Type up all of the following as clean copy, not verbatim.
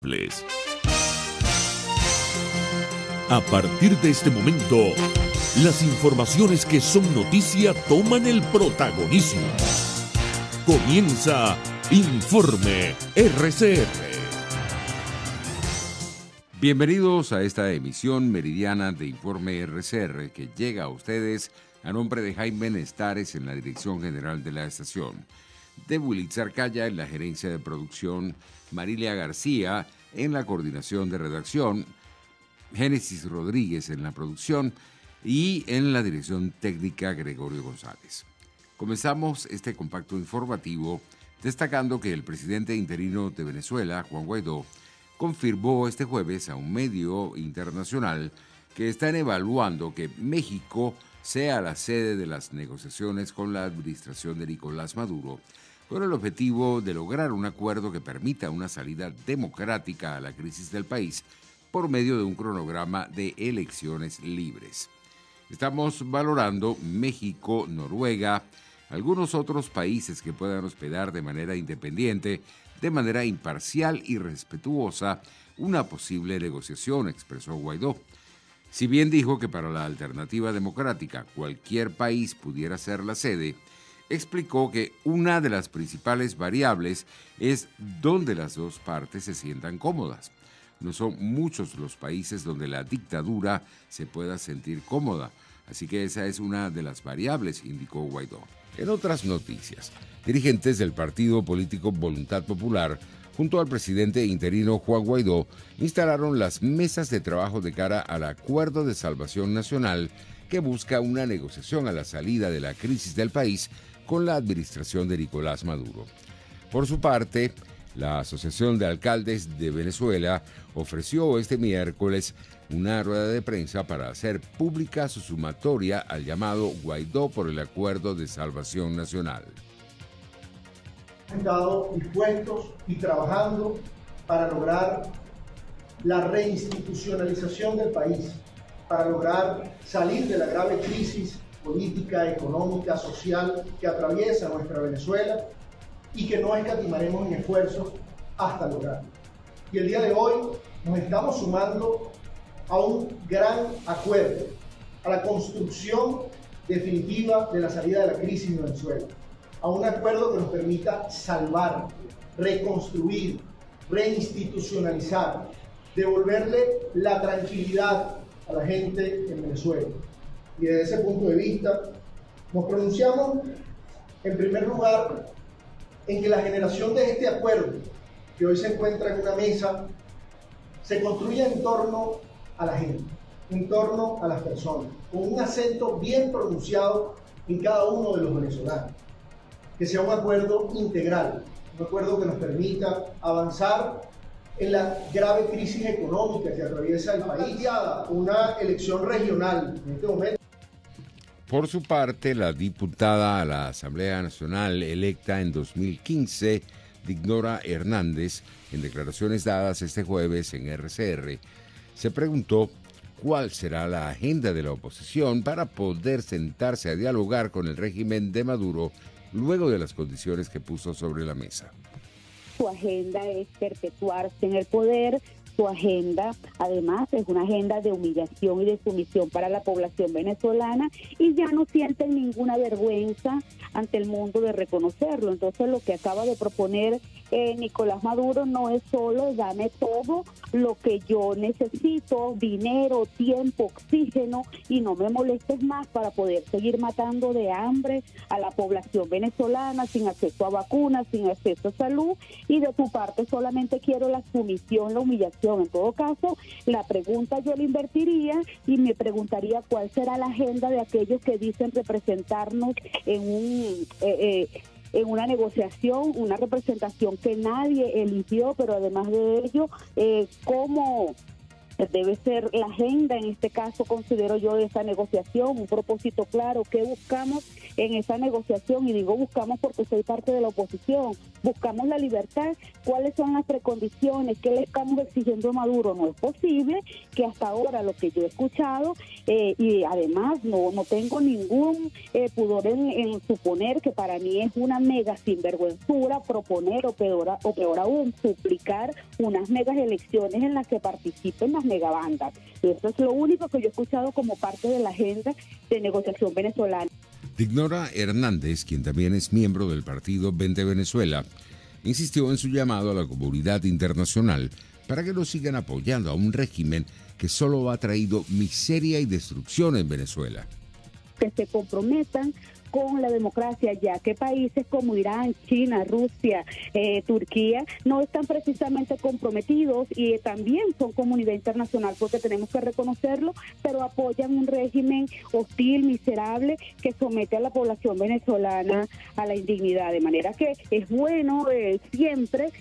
simples. A partir de este momento, las informaciones que son noticia toman el protagonismo. Comienza Informe RCR. Bienvenidos a esta emisión meridiana de Informe RCR que llega a ustedes a nombre de Jaime Nestares en la dirección general de la estación, de Wilitzer Calla en la gerencia de producción, Marilia García en la coordinación de redacción, Génesis Rodríguez en la producción y en la dirección técnica Gregorio González. Comenzamos este compacto informativo destacando que el presidente interino de Venezuela, Juan Guaidó, confirmó este jueves a un medio internacional que están evaluando que México sea la sede de las negociaciones con la administración de Nicolás Maduro, con el objetivo de lograr un acuerdo que permita una salida democrática a la crisis del país por medio de un cronograma de elecciones libres. Estamos valorando México, Noruega, algunos otros países que puedan hospedar de manera independiente, de manera imparcial y respetuosa, una posible negociación, expresó Guaidó. Si bien dijo que para la alternativa democrática cualquier país pudiera ser la sede, explicó que una de las principales variables es donde las dos partes se sientan cómodas. No son muchos los países donde la dictadura se pueda sentir cómoda, así que esa es una de las variables, indicó Guaidó. En otras noticias, dirigentes del partido político Voluntad Popular, junto al presidente interino Juan Guaidó, instalaron las mesas de trabajo de cara al Acuerdo de Salvación Nacional que busca una negociación a la salida de la crisis del país con la administración de Nicolás Maduro. Por su parte, la Asociación de Alcaldes de Venezuela ofreció este miércoles una rueda de prensa para hacer pública su sumatoria al llamado Guaidó por el Acuerdo de Salvación Nacional. Hemos estado dispuestos y trabajando para lograr la reinstitucionalización del país, para lograr salir de la grave crisis política, económica, social que atraviesa nuestra Venezuela y que no escatimaremos en esfuerzos hasta lograrlo. Y el día de hoy nos estamos sumando a un gran acuerdo, a la construcción definitiva de la salida de la crisis en Venezuela, a un acuerdo que nos permita salvar, reconstruir, reinstitucionalizar, devolverle la tranquilidad a la gente en Venezuela. Y desde ese punto de vista nos pronunciamos en primer lugar en que la generación de este acuerdo, que hoy se encuentra en una mesa, se construya en torno a la gente, en torno a las personas, con un acento bien pronunciado en cada uno de los venezolanos. Que sea un acuerdo integral, un acuerdo que nos permita avanzar en la grave crisis económica que atraviesa el país. Una elección regional en este momento. Por su parte, la diputada a la Asamblea Nacional electa en 2015, Dignora Hernández, en declaraciones dadas este jueves en RCR, se preguntó cuál será la agenda de la oposición para poder sentarse a dialogar con el régimen de Maduro luego de las condiciones que puso sobre la mesa. Su agenda es perpetuarse en el poder. Su agenda, además, es una agenda de humillación y de sumisión para la población venezolana y ya no sienten ninguna vergüenza ante el mundo de reconocerlo. Entonces, lo que acaba de proponer Nicolás Maduro no es solo dame todo lo que yo necesito, dinero, tiempo, oxígeno, y no me molestes más para poder seguir matando de hambre a la población venezolana sin acceso a vacunas, sin acceso a salud, y de tu parte solamente quiero la sumisión, la humillación. En todo caso, la pregunta yo la invertiría y me preguntaría cuál será la agenda de aquellos que dicen representarnos en una negociación, una representación que nadie eligió, pero además de ello, cómo debe ser la agenda, en este caso considero yo, de esa negociación, un propósito claro, qué buscamos en esa negociación, y digo buscamos porque soy parte de la oposición, buscamos la libertad, cuáles son las precondiciones, qué le estamos exigiendo a Maduro. No es posible que hasta ahora lo que yo he escuchado, y además no tengo ningún pudor en suponer que para mí es una mega sinvergüenzura proponer o peor aún, suplicar unas megas elecciones en las que participen las megabandas. Eso es lo único que yo he escuchado como parte de la agenda de negociación venezolana. Dignora Hernández, quien también es miembro del partido Vente Venezuela, insistió en su llamado a la comunidad internacional para que no sigan apoyando a un régimen que solo ha traído miseria y destrucción en Venezuela. Que se comprometan con la democracia, ya que países como Irán, China, Rusia, Turquía no están precisamente comprometidos, y también son comunidad internacional porque tenemos que reconocerlo, pero apoyan un régimen hostil, miserable, que somete a la población venezolana a la indignidad. De manera que es bueno siempre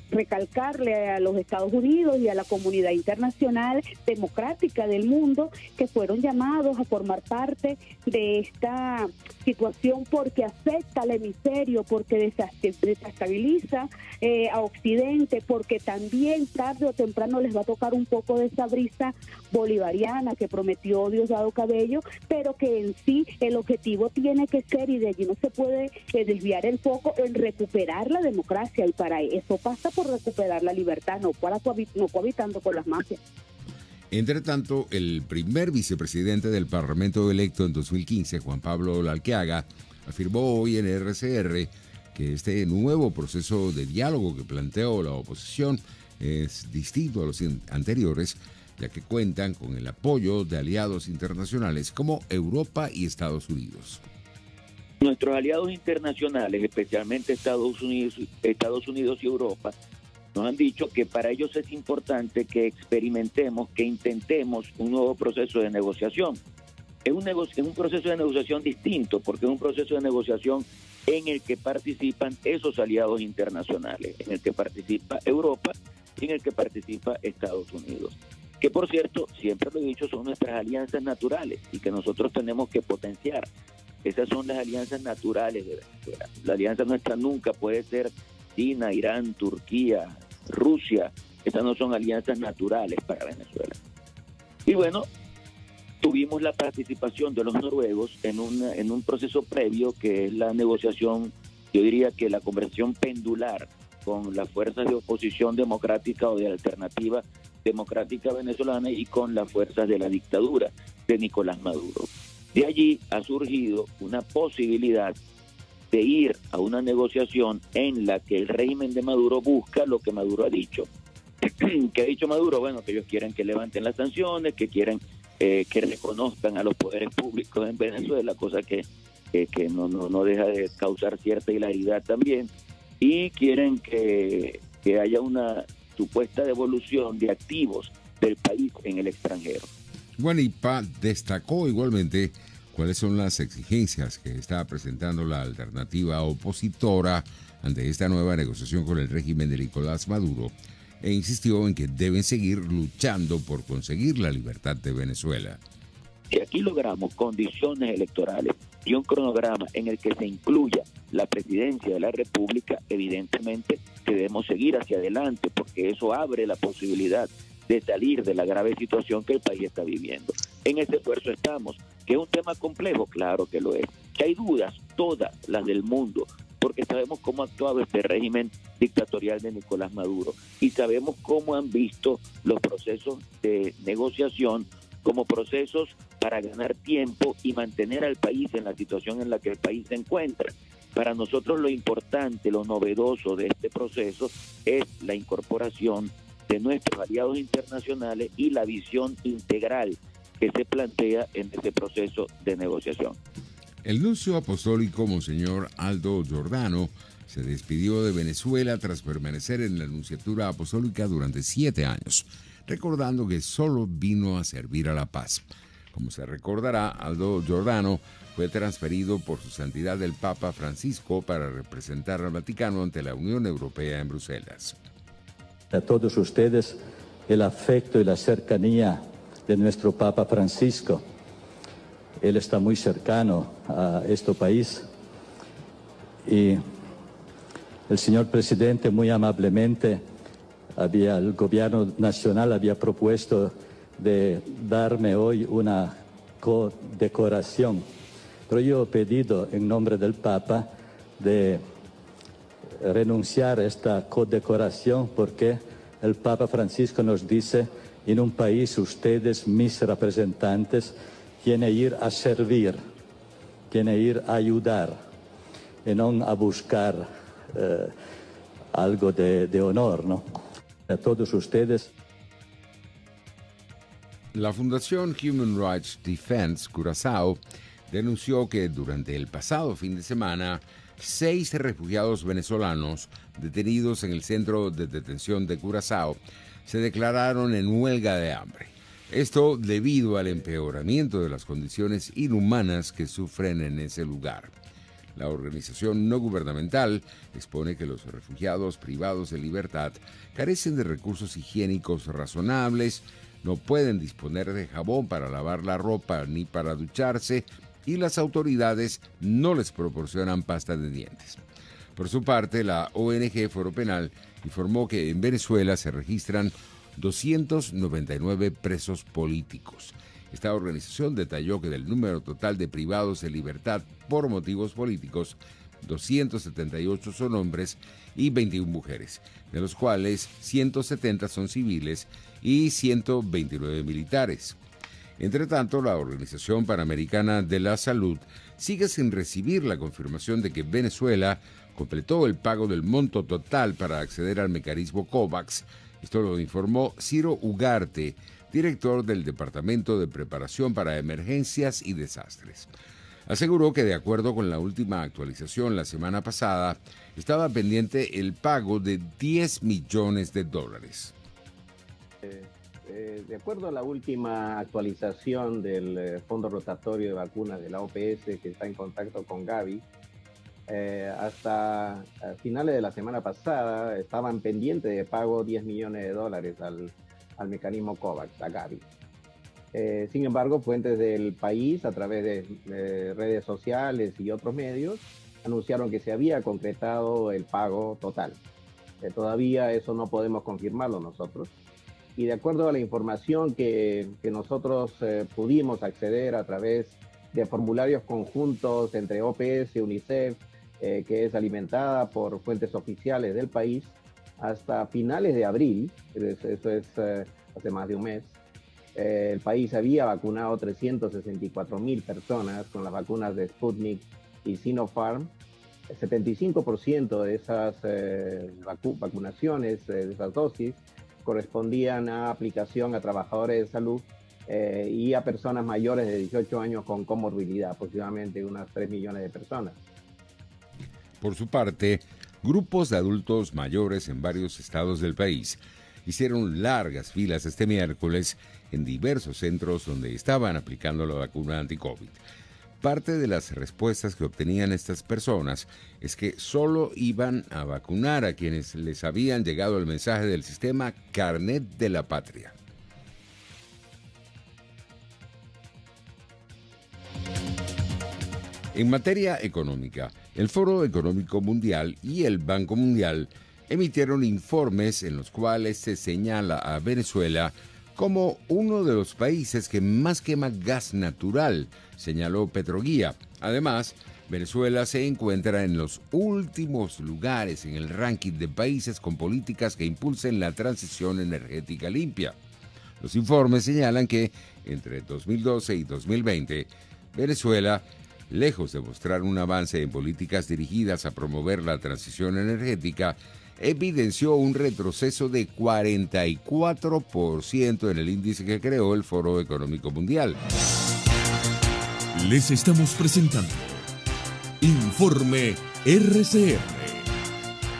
recalcarle a los Estados Unidos y a la comunidad internacional democrática del mundo que fueron llamados a formar parte de esta situación, porque afecta la miseria, porque desestabiliza a Occidente, porque también tarde o temprano les va a tocar un poco de esa brisa bolivariana que prometió Diosdado Cabello, pero que en sí el objetivo tiene que ser, y de allí no se puede desviar el foco, en recuperar la democracia, y para eso pasa por recuperar la libertad, no cohabitando con las mafias. Entre tanto, el primer vicepresidente del Parlamento electo en 2015, Juan Pablo Lalqueaga, afirmó hoy en RCR que este nuevo proceso de diálogo que planteó la oposición es distinto a los anteriores, ya que cuentan con el apoyo de aliados internacionales como Europa y Estados Unidos. Nuestros aliados internacionales, especialmente Estados Unidos y Europa, nos han dicho que para ellos es importante que experimentemos, que intentemos un nuevo proceso de negociación. Es un proceso de negociación distinto, porque es un proceso de negociación en el que participan esos aliados internacionales, en el que participa Europa y en el que participa Estados Unidos. Que por cierto, siempre lo he dicho, son nuestras alianzas naturales y que nosotros tenemos que potenciar. Esas son las alianzas naturales de Venezuela. La alianza nuestra nunca puede ser China, Irán, Turquía, Rusia. Esas no son alianzas naturales para Venezuela. Y bueno, tuvimos la participación de los noruegos en un proceso previo, que es la negociación, yo diría que la conversación pendular con las fuerzas de oposición democrática o de alternativa democrática venezolana y con las fuerzas de la dictadura de Nicolás Maduro. De allí ha surgido una posibilidad de ir a una negociación en la que el régimen de Maduro busca lo que Maduro ha dicho. ¿Qué ha dicho Maduro? Bueno, que ellos quieren que levanten las sanciones, que quieren que reconozcan a los poderes públicos en Venezuela, cosa que no deja de causar cierta hilaridad también, y quieren que haya una supuesta devolución de activos del país en el extranjero. Guanipa destacó igualmente cuáles son las exigencias que está presentando la alternativa opositora ante esta nueva negociación con el régimen de Nicolás Maduro, e insistió en que deben seguir luchando por conseguir la libertad de Venezuela. Si aquí logramos condiciones electorales y un cronograma en el que se incluya la presidencia de la República, evidentemente debemos seguir hacia adelante, porque eso abre la posibilidad de salir de la grave situación que el país está viviendo. En ese esfuerzo estamos. ¿Que es un tema complejo? Claro que lo es. ¿Que hay dudas? Todas las del mundo, porque sabemos cómo ha actuado este régimen dictatorial de Nicolás Maduro y sabemos cómo han visto los procesos de negociación como procesos para ganar tiempo y mantener al país en la situación en la que el país se encuentra. Para nosotros lo importante, lo novedoso de este proceso es la incorporación de nuestros aliados internacionales y la visión integral que se plantea en este proceso de negociación. El nuncio apostólico Monseñor Aldo Giordano se despidió de Venezuela tras permanecer en la nunciatura apostólica durante 7 años, recordando que solo vino a servir a la paz. Como se recordará, Aldo Giordano fue transferido por su santidad el Papa Francisco para representar al Vaticano ante la Unión Europea en Bruselas. A todos ustedes, el afecto y la cercanía de nuestro Papa Francisco. Él está muy cercano a este país y el señor presidente muy amablemente el gobierno nacional había propuesto de darme hoy una condecoración, pero yo he pedido en nombre del Papa de renunciar a esta condecoración porque el Papa Francisco nos dice: en un país ustedes, mis representantes, tienen que ir a servir, tienen que ir a ayudar y no a buscar algo de honor, ¿no? A todos ustedes. La Fundación Human Rights Defense Curazao denunció que durante el pasado fin de semana 6 refugiados venezolanos detenidos en el centro de detención de Curazao se declararon en huelga de hambre. Esto debido al empeoramiento de las condiciones inhumanas que sufren en ese lugar. La organización no gubernamental expone que los refugiados privados de libertad carecen de recursos higiénicos razonables, no pueden disponer de jabón para lavar la ropa ni para ducharse, y las autoridades no les proporcionan pasta de dientes. Por su parte, la ONG Foro Penal informó que en Venezuela se registran 299 presos políticos. Esta organización detalló que del número total de privados de libertad por motivos políticos, 278 son hombres y 21 mujeres, de los cuales 170 son civiles y 129 militares. Entre tanto, la Organización Panamericana de la Salud sigue sin recibir la confirmación de que Venezuela completó el pago del monto total para acceder al mecanismo COVAX. Esto lo informó Ciro Ugarte, director del Departamento de Preparación para Emergencias y Desastres. Aseguró que de acuerdo con la última actualización la semana pasada, estaba pendiente el pago de $10 millones. De acuerdo a la última actualización del Fondo Rotatorio de Vacunas de la OPS, que está en contacto con Gavi, hasta finales de la semana pasada estaban pendientes de pago $10 millones al mecanismo COVAX, a Gavi. Sin embargo, fuentes del país, a través de redes sociales y otros medios, anunciaron que se había concretado el pago total. Todavía eso no podemos confirmarlo nosotros. Y de acuerdo a la información que nosotros pudimos acceder a través de formularios conjuntos entre OPS y UNICEF, que es alimentada por fuentes oficiales del país, hasta finales de abril, eso es hace más de un mes, el país había vacunado 364,000 personas con las vacunas de Sputnik y Sinopharm. El 75% de esas vacunaciones, de esas dosis, correspondían a aplicación a trabajadores de salud y a personas mayores de 18 años con comorbilidad, aproximadamente unas 3 millones de personas. Por su parte, grupos de adultos mayores en varios estados del país hicieron largas filas este miércoles en diversos centros donde estaban aplicando la vacuna anti-COVID. Parte de las respuestas que obtenían estas personas es que solo iban a vacunar a quienes les habían llegado el mensaje del sistema Carnet de la Patria. En materia económica, el Foro Económico Mundial y el Banco Mundial emitieron informes en los cuales se señala a Venezuela como uno de los países que más quema gas natural, señaló Petroguía. Además, Venezuela se encuentra en los últimos lugares en el ranking de países con políticas que impulsen la transición energética limpia. Los informes señalan que entre 2012 y 2020, Venezuela, lejos de mostrar un avance en políticas dirigidas a promover la transición energética, evidenció un retroceso de 44% en el índice que creó el Foro Económico Mundial. Les estamos presentando Informe RCR,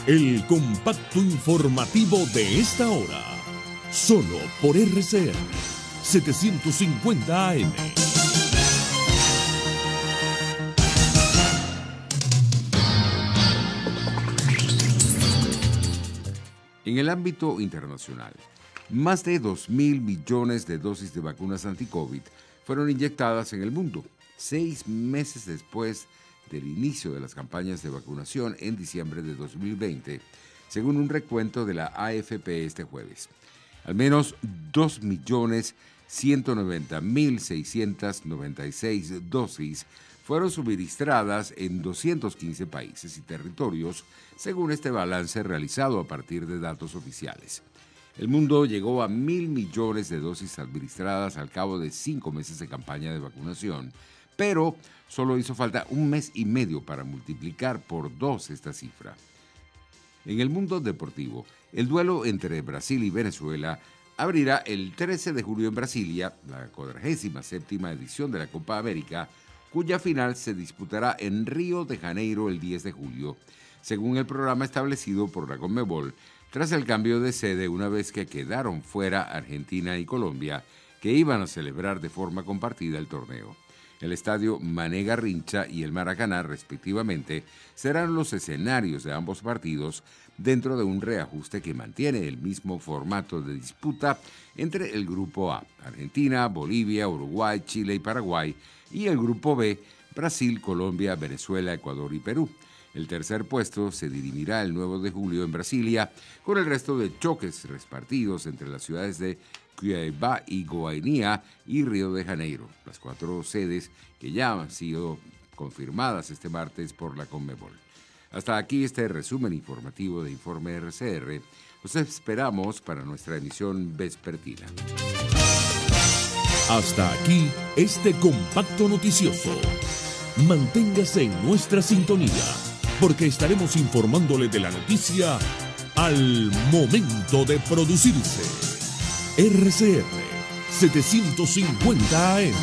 el compacto informativo de esta hora, solo por RCR 750 AM. En el ámbito internacional, Más de 2.000 millones de dosis de vacunas anti-COVID fueron inyectadas en el mundo, 6 meses después del inicio de las campañas de vacunación en diciembre de 2020, según un recuento de la AFP este jueves. Al menos 2.190.696 dosis fueron suministradas en 215 países y territorios, según este balance realizado a partir de datos oficiales. El mundo llegó a 1.000 millones de dosis administradas al cabo de 5 meses de campaña de vacunación, pero solo hizo falta 1 mes y medio para multiplicar por 2 esta cifra. En el mundo deportivo, el duelo entre Brasil y Venezuela abrirá el 13 de julio en Brasilia, la 47ª edición de la Copa América, cuya final se disputará en Río de Janeiro el 10 de julio, según el programa establecido por la Conmebol, tras el cambio de sede una vez que quedaron fuera Argentina y Colombia, que iban a celebrar de forma compartida el torneo. El estadio Mané Garrincha y el Maracaná, respectivamente, serán los escenarios de ambos partidos dentro de un reajuste que mantiene el mismo formato de disputa entre el Grupo A, Argentina, Bolivia, Uruguay, Chile y Paraguay, y el Grupo B, Brasil, Colombia, Venezuela, Ecuador y Perú. El tercer puesto se dirimirá el 9 de julio en Brasilia, con el resto de choques repartidos entre las ciudades de Cuiabá y Goiânia y Río de Janeiro, las 4 sedes que ya han sido confirmadas este martes por la Conmebol. Hasta aquí este resumen informativo de Informe RCR. Los esperamos para nuestra emisión vespertina. Hasta aquí este compacto noticioso. Manténgase en nuestra sintonía, porque estaremos informándole de la noticia al momento de producirse. RCR 750 AM.